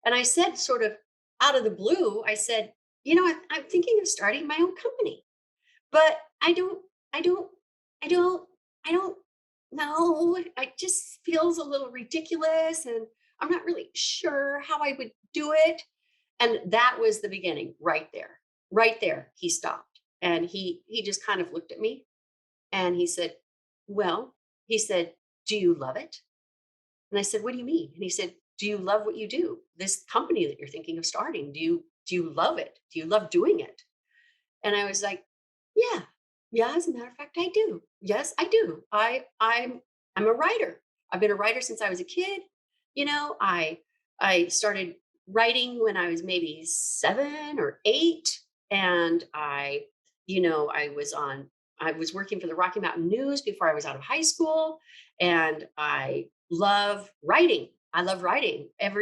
And I said, sort of out of the blue, I said, I'm thinking of starting my own company, but I don't, I don't, I don't know. It just feels a little ridiculous and I'm not really sure how I would do it. And that was the beginning right there. Right there, he stopped and he just kind of looked at me and he said, well, he said, do you love it? And I said, what do you mean? And he said, do you love what you do? This company that you're thinking of starting, do you love it? Do you love doing it? And I was like, yeah, yeah, as a matter of fact, I do. Yes, I do. I'm a writer. I've been a writer since I was a kid. I started writing when I was maybe 7 or 8. And I was working for the Rocky Mountain News before I was out of high school. And I love writing. I love writing and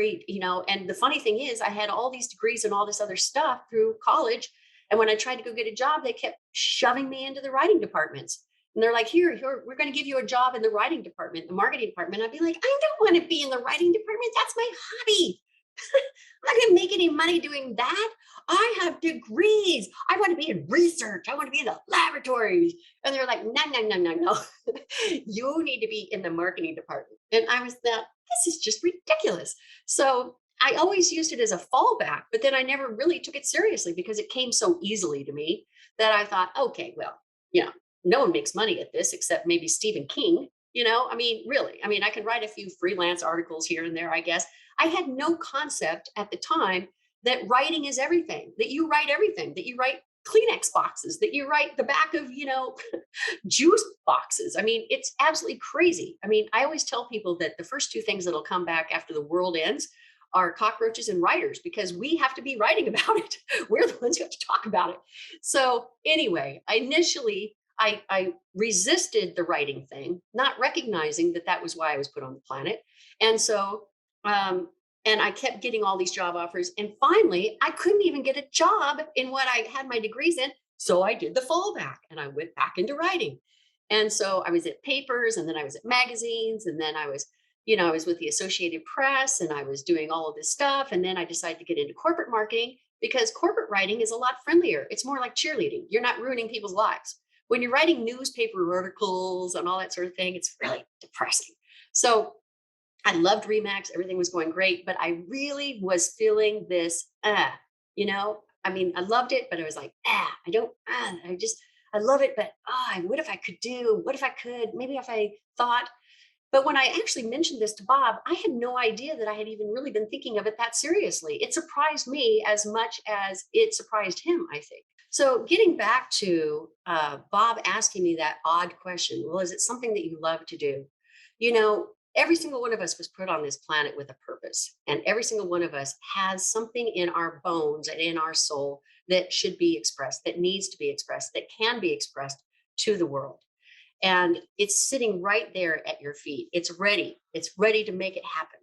the funny thing is I had all these degrees and all this other stuff through college. And when I tried to go get a job, they kept shoving me into the writing departments. And they're like, here, we're going to give you a job in the writing department, the marketing department. I'd be like, I don't want to be in the writing department. That's my hobby. I'm not going to make any money doing that. I have degrees. I want to be in research. I want to be in the laboratories. And they're like, no, no, no, no, no. You need to be in the marketing department. And I was like, this is just ridiculous. So I always used it as a fallback, but then I never really took it seriously because it came so easily to me that I thought, okay, well, no one makes money at this except maybe Stephen King. I mean, really, I mean, I can write a few freelance articles here and there, I guess. I had no concept at the time that writing is everything, that you write everything, that you write Kleenex boxes, that you write the back of, juice boxes. I mean, it's absolutely crazy. I mean, I always tell people that the first two things that'll come back after the world ends are cockroaches and writers because we have to be writing about it. We're the ones who have to talk about it. So anyway, I resisted the writing thing, not recognizing that that was why I was put on the planet. And so, and I kept getting all these job offers. And finally, I couldn't even get a job in what I had my degrees in. So I did the fallback and I went back into writing. And so I was at papers and then I was at magazines and then I was with the Associated Press and I was doing all of this stuff. And then I decided to get into corporate marketing because corporate writing is a lot friendlier. It's more like cheerleading. You're not ruining people's lives. When you're writing newspaper articles and all that sort of thing, it's really depressing. So I loved Remax. Everything was going great, but I really was feeling this, I mean, I loved it, but I was like, I don't, I love it, but what if I could do, what if I could, maybe if I thought, but when I actually mentioned this to Bob, I had no idea that I had even really been thinking of it that seriously. It surprised me as much as it surprised him, I think. So getting back to Bob asking me that odd question, well, is it something that you love to do? Every single one of us was put on this planet with a purpose. And every single one of us has something in our bones and in our soul that should be expressed, that needs to be expressed, that can be expressed to the world. And it's sitting right there at your feet. It's ready. It's ready to make it happen.